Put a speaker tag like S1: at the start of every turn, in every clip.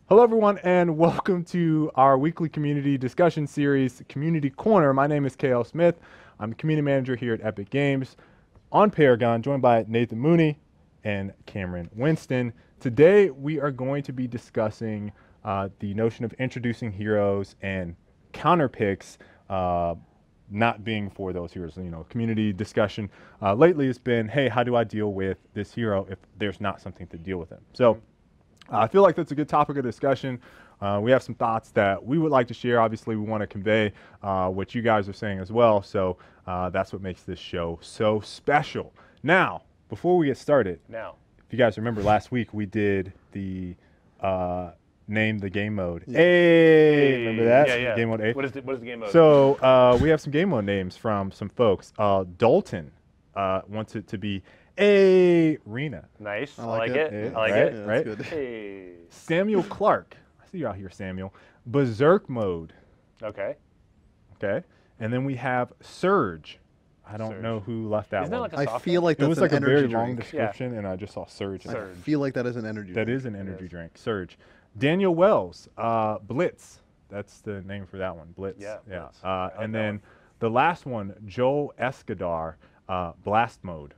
S1: Hello, everyone, and welcome to our weekly community discussion series, Community Corner. My name is KL Smith. I'm the community manager here at Epic Games on Paragon, joined by Nathan Mooney and Cameron Winston. Today, we are going to be discussing the notion of introducing heroes and counter picks, not being for those heroes. You know, community discussion lately has been, hey, how do I deal with this hero if there's not something to deal with him? So I feel like that's a good topic of discussion. We have some thoughts that we would like to share. Obviously, we want to convey what you guys are saying as well. So that's what makes this show so special. Now, before we get started, if you guys remember last week, we did the name the game mode. Yeah. Hey, remember that?
S2: Yeah.
S1: Game mode A.
S2: What is the game mode?
S1: So we have some game mode names from some folks. Dalton wants it to be Arena.
S2: Nice. I like it.
S1: Yeah,
S2: I like
S1: right?
S2: it.
S1: Yeah, right?
S2: Good. Hey.
S1: Samuel Clark. I see you out here, Samuel. Berserk mode.
S2: Okay.
S1: Okay. And then we have Surge. I don't know who left that
S2: Isn't that
S1: one.
S2: like a
S3: I feel like
S1: It
S3: that's
S1: was
S3: an
S1: like a
S3: energy
S1: very
S3: drink.
S1: long description, and I just saw Surge.
S3: I feel like that is an energy drink.
S1: That is an energy drink. Surge. Daniel Wells. Blitz. That's the name for that one. Blitz.
S2: Yeah.
S1: Blitz.
S2: Like
S1: and then the last one, Joel Escadar. Blast mode.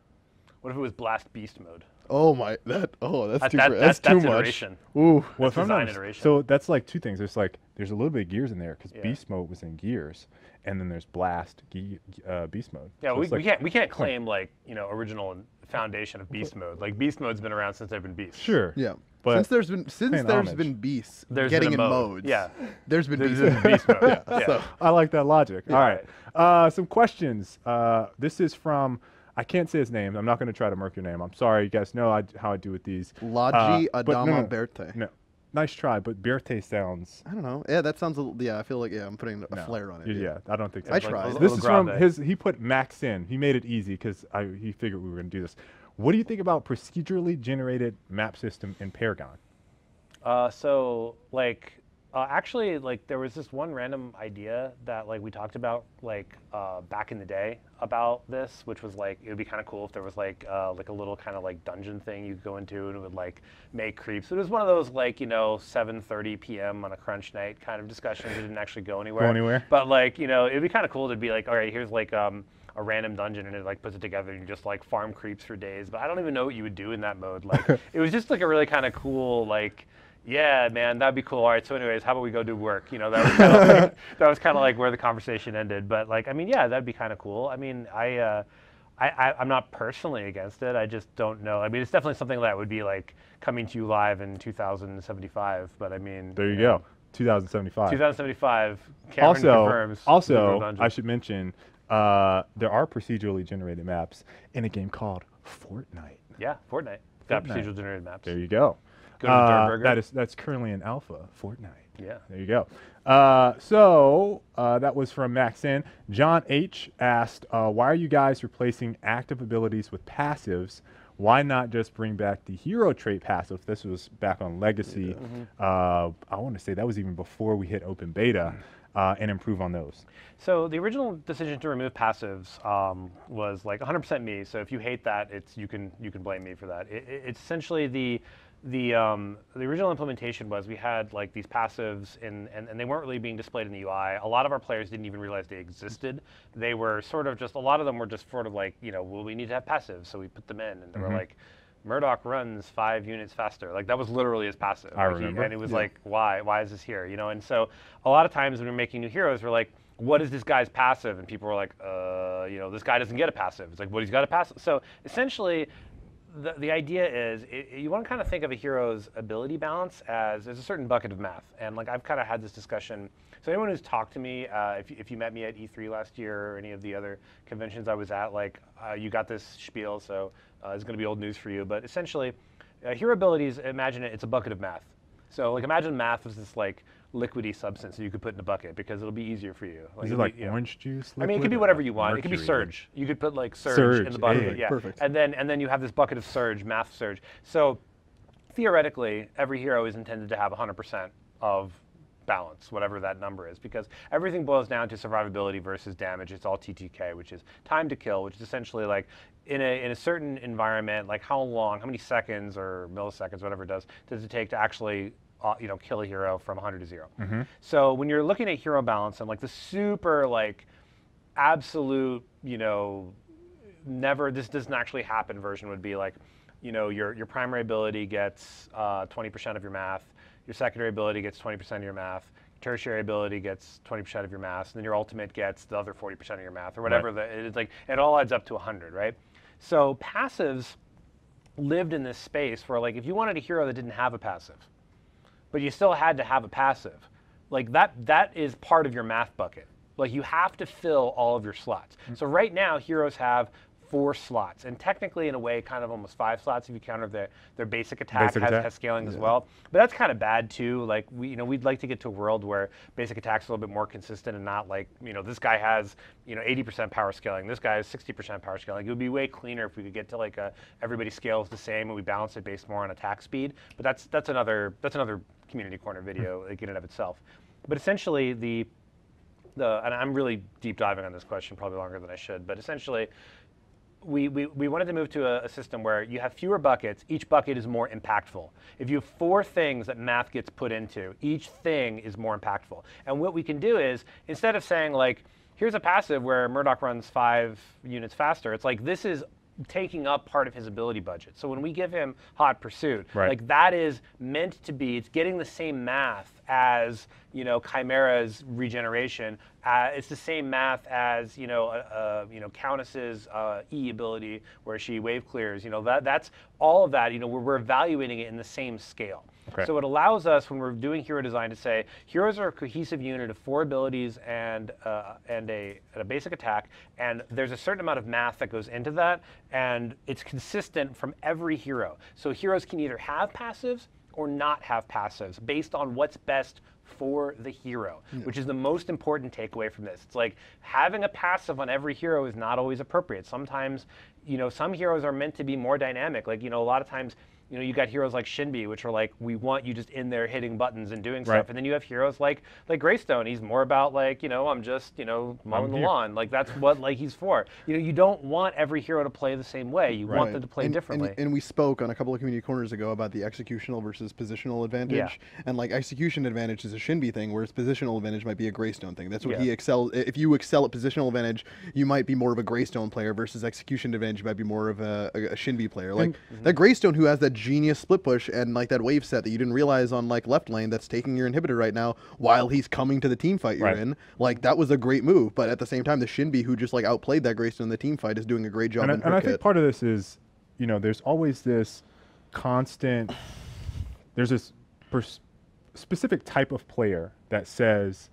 S2: What if it was Blast Beast mode?
S3: Oh my, that's too
S2: That's
S3: too
S2: iteration.
S3: much. Ooh.
S1: Well, if I'm
S2: design
S1: not,
S2: iteration.
S1: so that's like two things. There's a little bit of gears in there because Beast mode was in gears, and then there's Blast Beast mode.
S2: Yeah,
S1: so
S2: we can't claim like original foundation of Beast mode. Like Beast mode's been around since there've been beasts.
S1: Sure.
S3: Yeah.
S1: But
S3: since there's been beasts
S2: There's
S3: getting
S2: been a
S3: in
S2: mode.
S3: modes.
S2: Yeah.
S3: There's been
S2: There's
S3: beast.
S2: been Beast mode. Yeah.
S3: So
S1: I like that logic.
S2: Yeah.
S1: All right. Some questions. This is from. I can't say his name. I'm not going to try to murk your name. I'm sorry. You guys know how I do with these.
S3: Logi Adama Berte.
S1: No. Nice try, but Berte sounds.
S3: I don't know. Yeah, that sounds. I feel like I'm putting a flair on it.
S1: Yeah, I don't think so.
S3: I tried.
S1: This is from his. He put Max in. He made it easy because he figured we were going to do this. What do you think about procedurally generated map system in Paragon?
S2: Actually, there was this one random idea that we talked about back in the day about this, which was it would be kind of cool if there was a little kind of dungeon thing you could go into and it would make creeps. It was one of those 7:30 p.m. on a crunch night kind of discussions. It didn't actually go anywhere. But it'd be kind of cool to be all right, here's a random dungeon and it puts it together and you just farm creeps for days. But I don't even know what you would do in that mode. It was just a really kind of cool yeah, man, that'd be cool. All right, so anyways, how about we go do work? That was kind of that was kind of where the conversation ended. But I mean, yeah, that'd be kind of cool. I mean, I'm not personally against it. I just don't know. I mean, it's definitely something that would be coming to you live in 2075. But I mean,
S1: there you go, 2075.
S2: 2075. Cameron confirms.
S1: Also, I should mention there are procedurally generated maps in a game called Fortnite.
S2: Yeah, Fortnite. Got procedural generated maps.
S1: There you go.
S2: Go to Dirtburger.
S1: That's currently in alpha, Fortnite.
S2: Yeah.
S1: There you go. That was from Maxin. John H. asked, why are you guys replacing active abilities with passives? Why not just bring back the hero trait passive? This was back on Legacy. I want to say that was even before we hit open beta. And improve on those.
S2: So the original decision to remove passives was 100% me. So if you hate that, you can blame me for that. It's essentially the original implementation was we had these passives and they weren't really being displayed in the UI. A lot of our players didn't even realize they existed. They were sort of just, a lot of them were just sort of well, we need to have passives, so we put them in, and they were Murdoch runs 5 units faster. That was literally his passive.
S1: I remember.
S2: And it was why is this here? And so a lot of times when we're making new heroes, we're what is this guy's passive? And people were this guy doesn't get a passive. It's he's got a passive. So essentially, the idea is you want to kind of think of a hero's ability balance as there's a certain bucket of math. And I've kind of had this discussion. So anyone who's talked to me, if you met me at E3 last year or any of the other conventions I was at, you got this spiel, so it's going to be old news for you. But essentially, hero abilities, imagine it's a bucket of math. So imagine math was this liquidy substance that you could put in a bucket because it'll be easier for you.
S1: Is it orange juice?
S2: I mean, it could be whatever you want. It could be surge. You could put surge in the bucket. Yeah.
S3: Perfect.
S2: And then you have this bucket of surge, math surge. So theoretically, every hero is intended to have 100% of balance, whatever that number is, because everything boils down to survivability versus damage. It's all TTK, which is time to kill, which is essentially in a certain environment, how long, how many seconds or milliseconds, whatever it does it take to actually kill a hero from 100 to 0. So when you're looking at hero balance and like the super like absolute, never, this doesn't actually happen version would be like, your primary ability gets 20% of your math, your secondary ability gets 20% of your math, tertiary ability gets 20% of your math, and then your ultimate gets the other 40% of your math, or whatever. It's like, it all adds up to 100, right? So passives lived in this space where, like, if you wanted a hero that didn't have a passive, but you still had to have a passive, like that is part of your math bucket. Like, you have to fill all of your slots. So right now, heroes have 4 slots, and technically, in a way, kind of almost 5 slots if you counter their basic attack has scaling as well. But that's kind of bad too. Like, we'd like to get to a world where basic attack's a little bit more consistent and not like, this guy has 80% power scaling, this guy has 60% power scaling. It would be way cleaner if we could get to like everybody scales the same and we balance it based more on attack speed. But that's another community corner video like, in and of itself. But essentially and I'm really deep diving on this question, probably longer than I should, but essentially, we wanted to move to a system where you have fewer buckets. Each bucket is more impactful. If you have 4 things that math gets put into, each thing is more impactful. And what we can do is, instead of saying like, here's a passive where Murdoch runs 5 units faster, it's like, this is taking up part of his ability budget. So when we give him Hot Pursuit, like that is meant to be, it's getting the same math as, Chimera's regeneration. It's the same math as, Countess's E ability where she wave clears. That's all of that, we're evaluating it in the same scale. So it allows us, when we're doing hero design, to say heroes are a cohesive unit of 4 abilities and a basic attack, and there's a certain amount of math that goes into that, and it's consistent from every hero. So heroes can either have passives or not have passives based on what's best for the hero, which is the most important takeaway from this. It's like having a passive on every hero is not always appropriate. Sometimes, some heroes are meant to be more dynamic. Like, a lot of times, you got heroes like Shinbi, which are like, we want you just in there hitting buttons and doing stuff. And then you have heroes like Greystone. He's more about like, I'm just, mowing the lawn. Like, that's what like he's for. You don't want every hero to play the same way. You want them to play differently.
S3: And we spoke on a couple of community corners ago about the executional versus positional advantage. And like, execution advantage is a Shinbi thing, whereas positional advantage might be a Greystone thing. That's what he excels. If you excel at positional advantage, you might be more of a Greystone player versus execution advantage, you might be more of a Shinbi player. Like that Greystone who has that genius split push and like that wave set that you didn't realize on like left lane that's taking your inhibitor right now while he's coming to the team fight you're in, like that was a great move. But at the same time, the Shinbi who just like outplayed that Greystone in the team fight is doing a great job.
S1: And I think part of this is, there's always this constant, there's this specific type of player that says,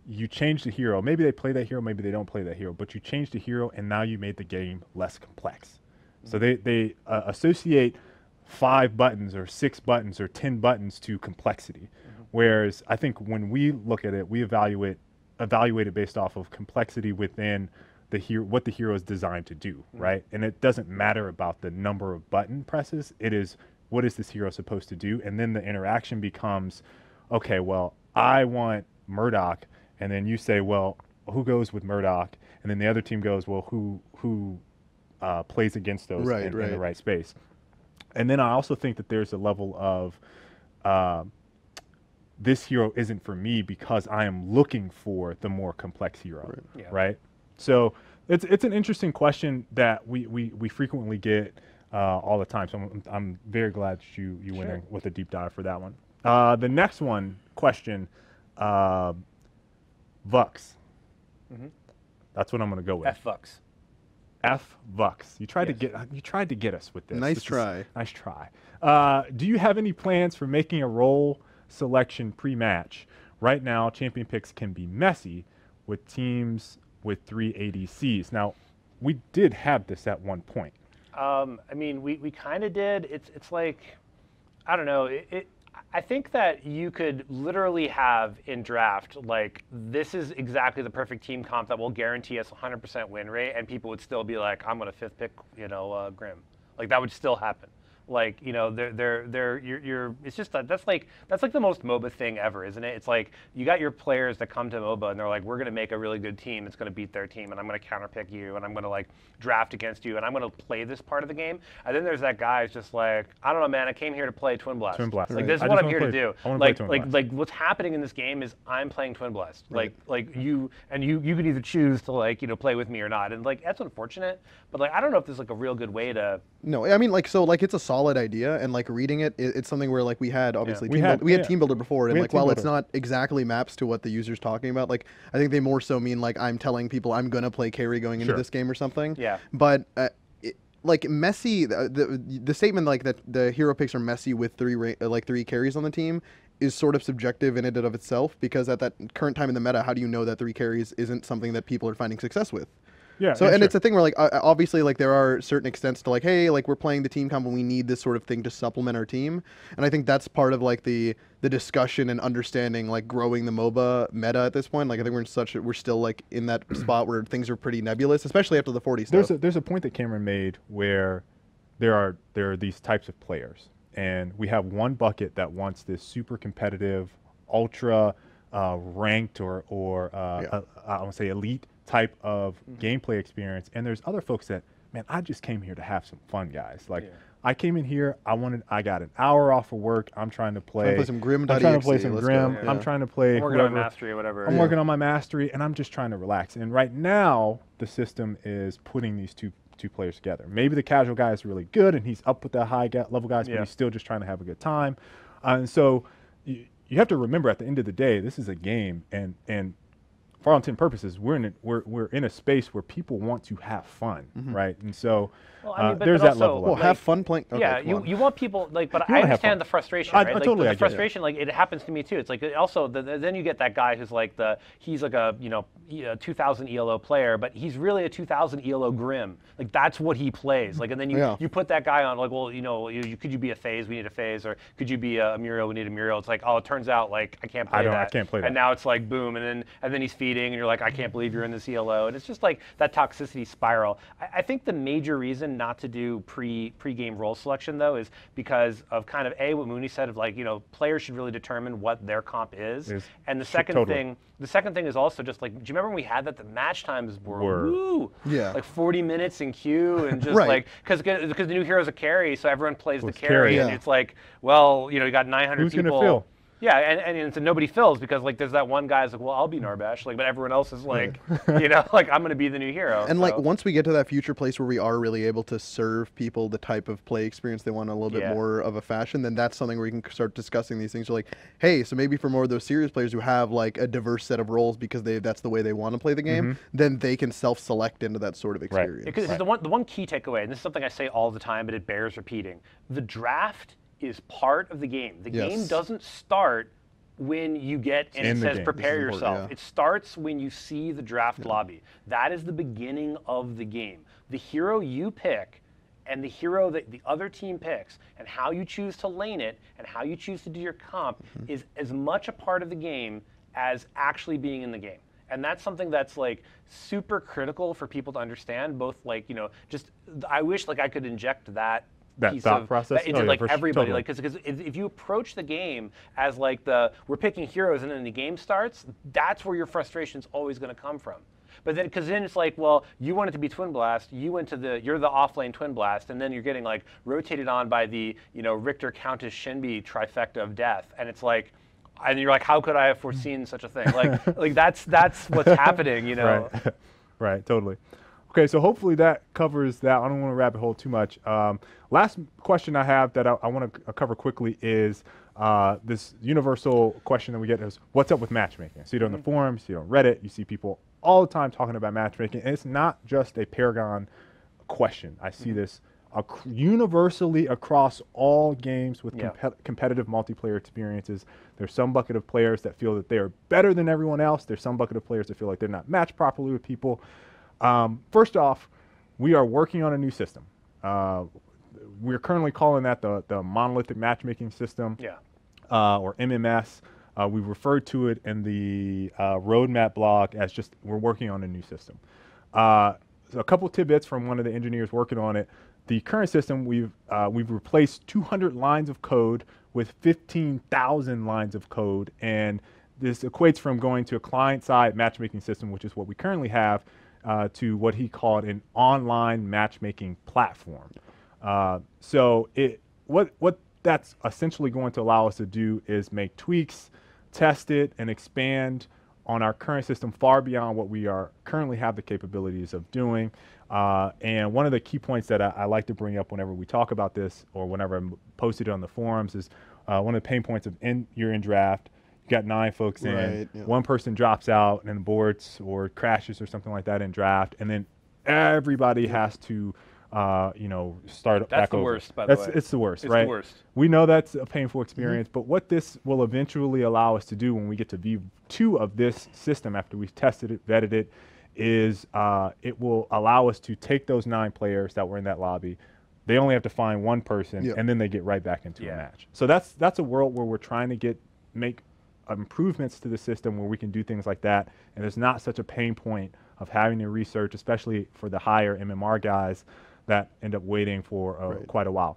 S1: you change the hero, maybe they play that hero, maybe they don't play that hero, but you change the hero and now you made the game less complex. So they associate 5 buttons or 6 buttons or 10 buttons to complexity. Whereas I think when we look at it, we evaluate it based off of complexity within the hero, what the hero is designed to do, right? And it doesn't matter about the number of button presses. It is, what is this hero supposed to do? And then the interaction becomes, okay, well, I want Murdoch, and then you say, well, who goes with Murdoch? And then the other team goes, well, who plays against those in the right space? And then I also think that there's a level of this hero isn't for me because I am looking for the more complex hero, right? So it's an interesting question that we frequently get all the time. So I'm very glad that you went in with a deep dive for that one. The next question, Vux. That's what I'm going to go with.
S2: F-Vux.
S1: F-Vux. You tried to get us with this.
S3: Nice try.
S1: Nice try. Do you have any plans for making a role selection pre-match? Right now, champion picks can be messy with teams with 3 ADCs. Now, we did have this at one point.
S2: I mean, we kind of did. It's like, I don't know. I think that you could literally have in draft, like, this is exactly the perfect team comp that will guarantee us 100% win rate, and people would still be like, I'm going to 5th pick, Grim. Like, that would still happen. Like, you know, it's just that's like the most MOBA thing ever, isn't it? It's like you got your players that come to MOBA and they're like, we're going to make a really good team. It's going to beat their team, and I'm going to counterpick you, and I'm going to like draft against you, and I'm going to play this part of the game. And then there's that guy who's just like, I don't know, man. I came here to play Twin Blast.
S1: Twin Blast.
S2: Like, this is what I'm here to do.
S1: Like
S2: what's happening in this game is I'm playing Twin Blast. Like you can either choose to like, you know, play with me or not. And like that's unfortunate. But like I don't know if there's like a real good way to.
S3: No, I mean like so like it's a solid idea, and like reading it's something where like we had obviously we had Team Builder before, and like while it's not exactly maps to what the user's talking about, like I think they more so mean like I'm telling people I'm gonna play carry going into this game or something.
S2: Yeah.
S3: But like messy, the statement like that the hero picks are messy with three carries on the team is sort of subjective in and of itself, because at that current time in the meta, how do you know that 3 carries isn't something that people are finding success with?
S1: Yeah.
S3: So it's a thing where like obviously like there are certain extents to like, hey, like we're playing the team comp and we need this sort of thing to supplement our team, and I think that's part of like the discussion and understanding like growing the MOBA meta at this point. Like I think we're still like in that spot where things are pretty nebulous, especially after the 40 stuff.
S1: There's a point that Cameron made where there are these types of players, and we have one bucket that wants this super competitive, ultra ranked or I want to say elite type of gameplay experience, and there's other folks that, man, I just came here to have some fun, guys. Like I came in here, I got an hour off of work, I'm trying to play
S3: some Grim.
S1: I'm trying to play some Grim. I'm trying to play
S2: I'm working on mastery or whatever.
S1: I'm working on my mastery, and I'm just trying to relax. And right now, the system is putting these two players together. Maybe the casual guy is really good, and he's up with the high level guys, but he's still just trying to have a good time. And so you have to remember, at the end of the day, this is a game, and for all intents and purposes, we're in a space where people want to have fun, right? And so there's that level.
S3: Well, have fun playing. Okay,
S2: yeah, you want people like, but I understand the frustration, right? Like,
S1: totally,
S2: the frustration, like it happens to me too. It's like also then you get that guy who's like he's like a 2000 ELO player, but he's really a 2000 ELO Grim. Like that's what he plays. Like, and then you put that guy on like, well, could you be a phase? We need a phase, or could you be a Muriel? We need a Muriel. It's like, oh, it turns out like I can't play that.
S1: I can't play that.
S2: And now it's like boom, and then he's feeding, and you're like, I can't believe you're in this ELO, and it's just like that toxicity spiral. I think the major reason not to do pre-game role selection though is because of kind of what Mooney said of like, players should really determine what their comp is. And the second thing is also just like, do you remember when we had that the match times were like 40 minutes in queue, and just like because the new hero's a carry, so everyone plays the carry, and it's like, well, you got 900
S1: Who's
S2: people.
S1: Who's gonna fill?
S2: Yeah, and so nobody fills because like there's that one guy's like, well, I'll be Narbash, like, but everyone else is like, like I'm gonna be the new hero.
S3: And like once we get to that future place where we are really able to serve people the type of play experience they want in a little bit more of a fashion, then that's something where you can start discussing these things. You're like, hey, so maybe for more of those serious players who have like a diverse set of roles because that's the way they want to play the game, then they can self-select into that sort of experience.
S2: Because the one key takeaway, and this is something I say all the time, but it bears repeating: the draft is part of the game. The game doesn't start when you get and it says prepare yourself. It starts when you see the draft lobby. That is the beginning of the game. The hero you pick and the hero that the other team picks and how you choose to lane it and how you choose to do your comp is as much a part of the game as actually being in the game. And that's something that's like super critical for people to understand, both like, just I wish like I could inject that
S1: thought process
S2: into like everybody, totally. Like because if you approach the game as like we're picking heroes and then the game starts, that's where your frustration's always going to come from. But then because then it's like, well, you want it to be Twin Blast, you're the offlane Twin Blast, and then you're getting like rotated on by the Richter, Countess, Shinbi trifecta of death, and it's like, and you're like, how could I have foreseen such a thing? Like that's what's happening,
S1: Right, totally. Okay, so hopefully that covers that. I don't want to rabbit hole too much. Last question I have that I want to cover quickly is this universal question that we get is, what's up with matchmaking? I see it on the forums, you see it on Reddit, you see people all the time talking about matchmaking, and it's not just a Paragon question. I see this universally across all games with competitive multiplayer experiences. There's some bucket of players that feel that they are better than everyone else. There's some bucket of players that feel like they're not matched properly with people. First off, we are working on a new system. We're currently calling that the monolithic matchmaking system, or MMS. We referred to it in the roadmap blog as just we're working on a new system. So a couple tidbits from one of the engineers working on it. The current system, we've replaced 200 lines of code with 15,000 lines of code, and this equates from going to a client-side matchmaking system, which is what we currently have, to what he called an online matchmaking platform. So what that's essentially going to allow us to do is make tweaks, test it, and expand on our current system far beyond what we are currently have the capabilities of doing. And one of the key points that I like to bring up whenever we talk about this, or whenever I posted it on the forums, is one of the pain points of you're in draft. You got 9 folks in, one person drops out and aborts or crashes or something like that in draft, and then everybody has to start back over. That's the
S2: worst, by the way.
S1: It's the worst, right?
S2: It's the worst.
S1: We know that's a painful experience, but what this will eventually allow us to do when we get to V2 of this system, after we've tested it, vetted it, is it will allow us to take those 9 players that were in that lobby. They only have to find one person, and then they get right back into a match. So that's a world where we're trying to make improvements to the system where we can do things like that, and there's not such a pain point of having to research, especially for the higher MMR guys that end up waiting for quite a while.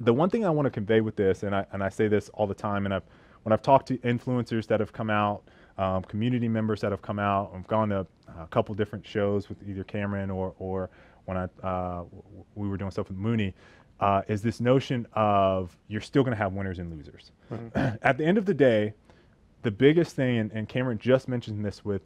S1: The one thing I want to convey with this, and I say this all the time, and when I've talked to influencers that have come out, community members that have come out, I've gone to a couple different shows with either Cameron or when we were doing stuff with Mooney, is this notion of you're still going to have winners and losers. At the end of the day, the biggest thing, and Cameron just mentioned this with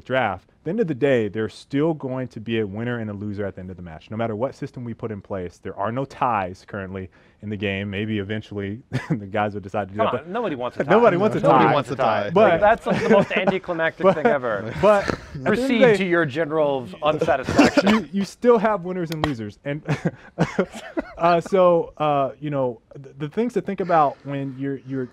S1: draft, at the end of the day, there's still going to be a winner and a loser at the end of the match. No matter what system we put in place, there are no ties currently in the game. Maybe eventually the guys will decide to do that.
S2: Nobody wants a tie.
S1: Nobody wants a tie.
S3: Nobody wants a tie.
S2: But that's the most anticlimactic thing ever.
S1: But
S2: proceed to your general unsatisfaction.
S1: You still have winners and losers, and the things to think about when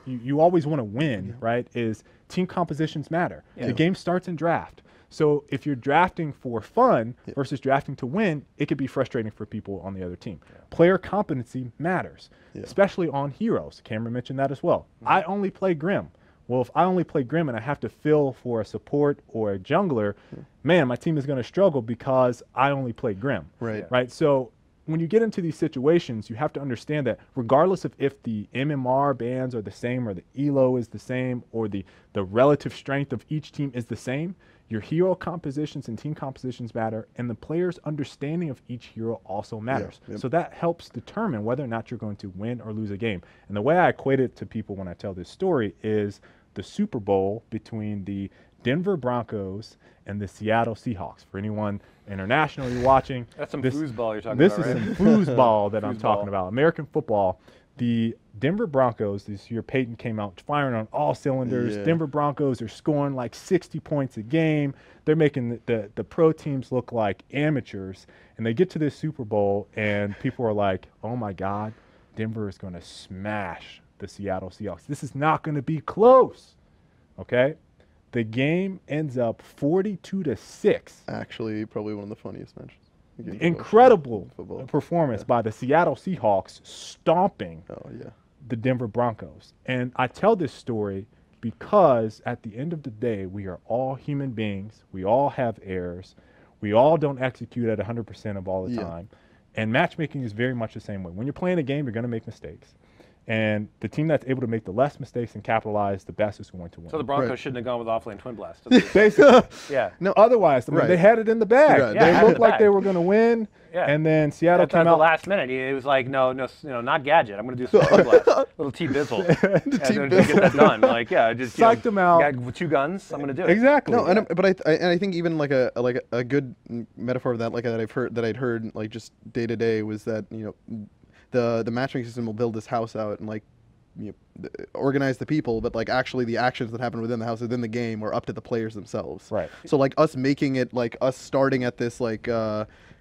S1: you always want to win, right? Is team compositions matter. The game starts in draft. So if you're drafting for fun versus drafting to win, it could be frustrating for people on the other team. Player competency matters, especially on heroes. Cameron mentioned that as well. I only play Grim. Well, if I only play Grim and I have to fill for a support or a jungler, man, my team is going to struggle because I only play Grim. Right. So when you get into these situations, you have to understand that regardless of if the MMR bands are the same or the ELO is the same or the relative strength of each team is the same, your hero compositions and team compositions matter, and the player's understanding of each hero also matters. So that helps determine whether or not you're going to win or lose a game. And the way I equate it to people when I tell this story is the Super Bowl between the Denver Broncos and the Seattle Seahawks. For anyone internationally watching,
S2: that's some foosball you're talking about, right?
S1: This is some foosball that I'm talking about. American football. The Denver Broncos this year, Peyton came out firing on all cylinders. Denver Broncos are scoring like 60 points a game. They're making the pro teams look like amateurs. And they get to this Super Bowl, and people are like, oh my God, Denver is going to smash the Seattle Seahawks. This is not going to be close. Okay? The game ends up 42-6.
S3: Actually, probably one of the funniest matches.
S1: Incredible performance by the Seattle Seahawks stomping the Denver Broncos. And I tell this story because at the end of the day, we are all human beings. We all have errors. We all don't execute at 100% of all the time. And matchmaking is very much the same way. When you're playing a game, you're going to make mistakes. And the team that's able to make the less mistakes and capitalize, the best is going to win.
S2: So the Broncos shouldn't have gone with Offlane Twin Blast.
S1: Basically. No, otherwise, I mean, they had it in the bag. They looked like they were going to win. And then Seattle came out.
S2: At the last minute, it was like, no, not Gadget. I'm going to do some Twin Blast. Little T-Bizzle. To get that done. Like, just
S1: psyched them out.
S2: Got 2 guns. I'm going to do it.
S1: Exactly.
S3: No, but I think even like a good metaphor of that, like that I'd heard like just day to day was that the matchmaking system will build this house out and like organize the people, but like actually the actions that happen within the house within the game are up to the players themselves.
S1: Right.
S3: So like us making it like us starting at this like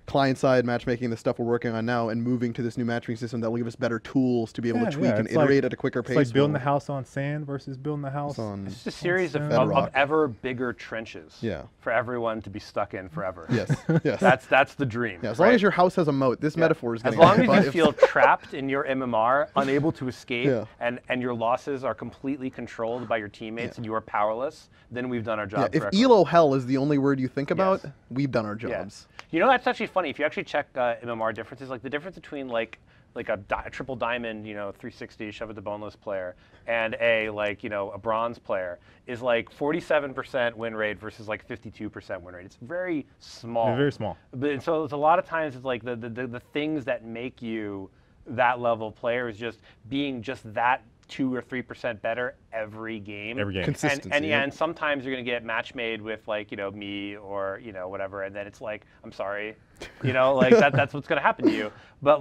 S3: client-side matchmaking, the stuff we're working on now, and moving to this new matchmaking system that will give us better tools to be able to tweak and iterate at a quicker pace.
S1: It's like building the house on sand versus building the house on
S2: It's just a series of ever bigger trenches for everyone to be stuck in forever.
S3: Yes.
S2: That's the dream.
S3: As long as your house has a moat, this metaphor is getting
S2: as long as you feel trapped in your MMR, unable to escape, and your losses are completely controlled by your teammates and you are powerless, then we've done our job correctly.
S3: If ELO hell is the only word you think about, we've done our jobs.
S2: You know, that's actually funny if you actually check MMR differences, like the difference between like a triple diamond, 360 shove it to boneless player, and a a bronze player is like 47% win rate versus like 52% win rate. It's very small.
S1: They're very small.
S2: But and so it's a lot of times it's like the things that make you that level player is just being just that 2 or 3% better every game.
S1: Every game.
S3: Consistency.
S2: And sometimes you're gonna get match made with me or whatever, and then it's like, I'm sorry, that's what's gonna happen to you. But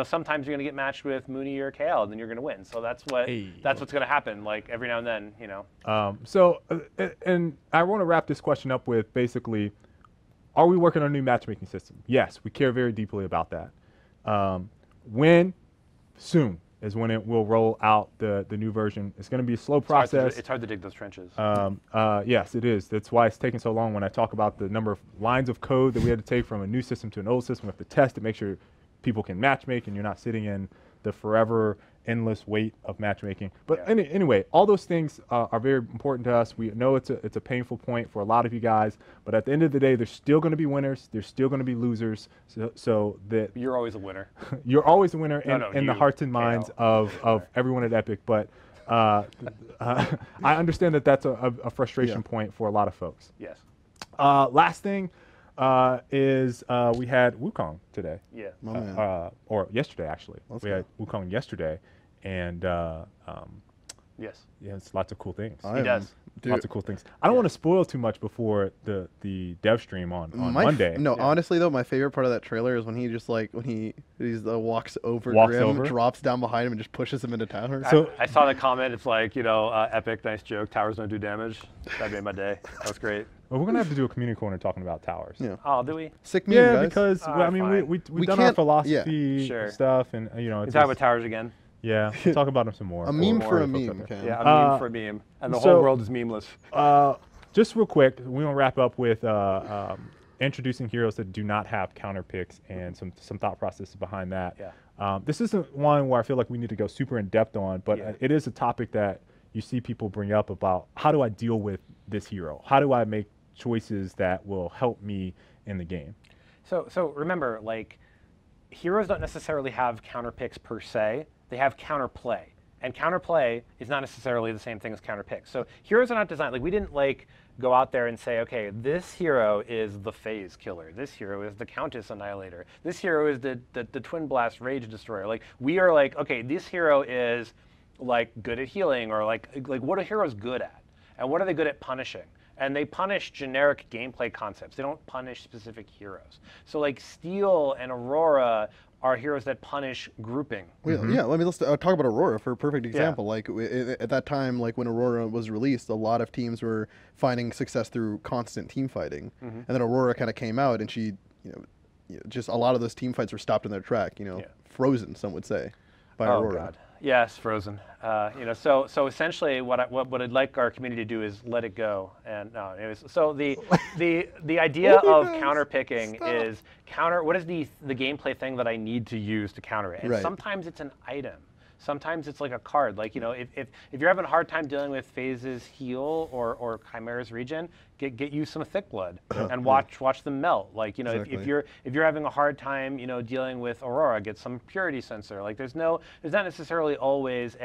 S2: sometimes you're gonna get matched with Mooney or KL, and then you're gonna win. So that's what's gonna happen. Like every now and then,
S1: And I want to wrap this question up with basically, are we working on a new matchmaking system? Yes, we care very deeply about that. When? Soon is when it will roll out the new version. It's going to be a slow process.
S2: It's hard to dig those trenches.
S1: Yes, it is. That's why it's taking so long. When I talk about the number of lines of code that we had to take from a new system to an old system, we have to test to make sure people can matchmake and you're not sitting in the forever endless wait of matchmaking. But anyway, all those things are very important to us. We know it's a painful point for a lot of you guys, but at the end of the day, there's still going to be winners. There's still going to be losers. So that
S2: you're always a winner.
S1: You're always a winner in the hearts and minds of everyone at Epic. But I understand that that's a frustration point for a lot of folks.
S2: Yes.
S1: Last thing is we had Wukong today.
S2: Yeah.
S3: Oh, man.
S1: Or yesterday, actually.
S3: Let's
S1: we
S3: go.
S1: had Wukong yesterday, and
S2: yes,
S1: it's lots of cool things.
S2: He does.
S3: Dude,
S1: Lots of cool things. I don't want to spoil too much before the dev stream on Monday.
S3: No, honestly though, my favorite part of that trailer is when he just walks over
S1: Walks
S3: Grim,
S1: over.
S3: drops down behind him, and just pushes him into tower.
S1: So
S2: I saw the comment. It's like, Epic, nice joke. Towers don't do damage. That made my day. That was great.
S1: well, we're gonna have to do a community corner talking about towers.
S3: Yeah.
S2: Oh, do we?
S3: Sick meme,
S1: Yeah,
S3: guys.
S1: because I mean
S2: fine.
S1: we've done
S3: can't-
S1: our philosophy
S2: Sure.
S1: stuff, and
S2: We
S1: it's
S2: talk about towers again.
S1: yeah, we'll talk about them some more.
S3: a meme
S1: More
S3: for a
S1: folks out
S3: meme.
S1: there.
S3: Cam.
S2: Yeah, a meme for a meme, and the
S1: so-
S2: whole world is memeless.
S1: Just real quick, we want to wrap up with introducing heroes that do not have counter picks and some thought processes behind that.
S2: Yeah.
S1: This isn't one where I feel like we need to go super in depth on, but it is a topic that you see people bring up about how do I deal with this hero? How do I make choices that will help me in the game?
S2: So remember, heroes don't necessarily have counter picks per se. They have counterplay. And counterplay is not necessarily the same thing as counter picks. So heroes are not designed, we didn't go out there and say, okay, this hero is the phase killer. This hero is the Countess Annihilator. This hero is the Twin Blast Rage Destroyer. We are okay, this hero is good at healing, or what are heroes good at? And what are they good at punishing? And they punish generic gameplay concepts. They don't punish specific heroes. So Steel and Aurora are heroes that punish grouping.
S3: Well, yeah, let's talk about Aurora for a perfect example. At that time, when Aurora was released, a lot of teams were finding success through constant team fighting, and then Aurora kind of came out, and she, just a lot of those team fights were stopped in their track. Frozen, some would say, by Aurora.
S2: God. Yes, frozen. So essentially, what I'd like our community to do is let it go. And no, anyways, so the idea of counter picking is what is the gameplay thing that I need to use to counter it? And sometimes it's an item. Sometimes it's a card. If you're having a hard time dealing with Phase's heal or Chimera's regen, get you some Thick Blood and watch them melt.
S3: Exactly.
S2: if you're having a hard time dealing with Aurora, get some Purity Sensor. There's not necessarily always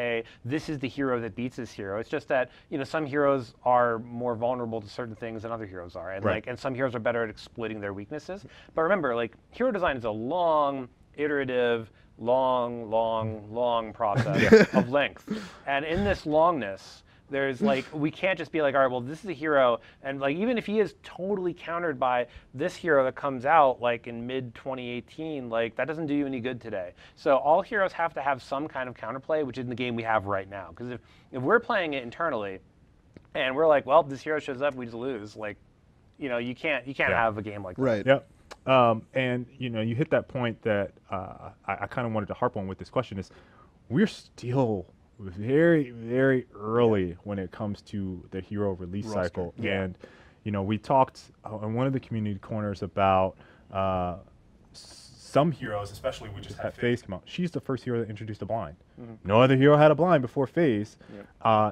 S2: this is the hero that beats this hero. It's just that some heroes are more vulnerable to certain things than other heroes are, and and some heroes are better at exploiting their weaknesses. But remember, hero design is a long, iterative, long process of length. And in this longness, there's we can't just be all right, well, this is a hero, and even if he is totally countered by this hero that comes out in mid 2018, that doesn't do you any good today. So all heroes have to have some kind of counterplay, which is in the game we have right now. Because if we're playing it internally, and we're well, this hero shows up, we just lose. You can't have a game like that.
S3: Right.
S1: Yep. And you hit that point that I kind of wanted to harp on with this question is we're still very, very early when it comes to the hero release cycle. And, we talked on one of the community corners about some heroes, especially we just had FaZe come out. She's the first hero that introduced a blind. No other hero had a blind before FaZe.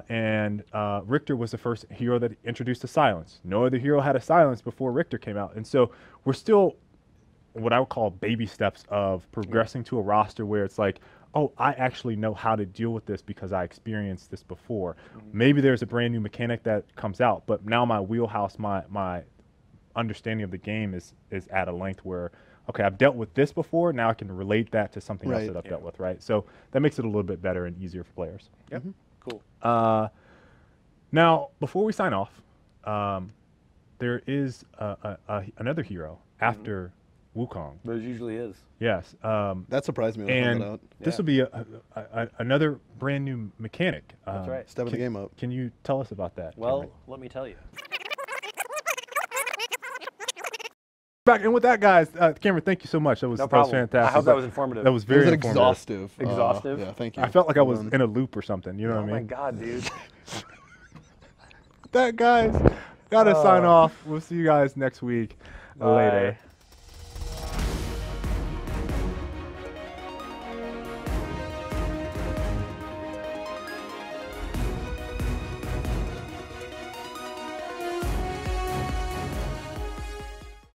S1: And Richter was the first hero that introduced a silence. No other hero had a silence before Richter came out. And so we're still what I would call baby steps of progressing to a roster where it's like, oh, I actually know how to deal with this because I experienced this before. Maybe there's a brand new mechanic that comes out, but now my wheelhouse, my understanding of the game is at a length where, okay, I've dealt with this before, now I can relate that to something else that I've dealt with, right? So that makes it a little bit better and easier for players.
S2: Yep. Cool.
S1: Now, before we sign off, there is another hero after Wukong.
S4: There usually is.
S1: Yes.
S3: That surprised me when I found
S1: And
S3: that out.
S1: this will be another brand new mechanic.
S4: That's right.
S3: Stepping the game up.
S1: Can you tell us about that?
S4: Well,
S1: Cameron?
S4: let me tell you.
S1: Back, and with that, guys, Cameron, thank you so much. That was,
S4: No
S1: that was
S4: problem.
S1: fantastic.
S4: I hope that was informative.
S1: That was
S3: It
S1: very
S3: was an
S1: informative.
S3: exhaustive.
S4: Exhaustive?
S3: Yeah, thank you.
S1: I felt like I was
S3: Well
S1: in a loop or something. You know
S4: Oh
S1: what I
S4: my
S1: mean?
S4: God, dude.
S1: That, guys, gotta sign off. We'll see you guys next week. Later.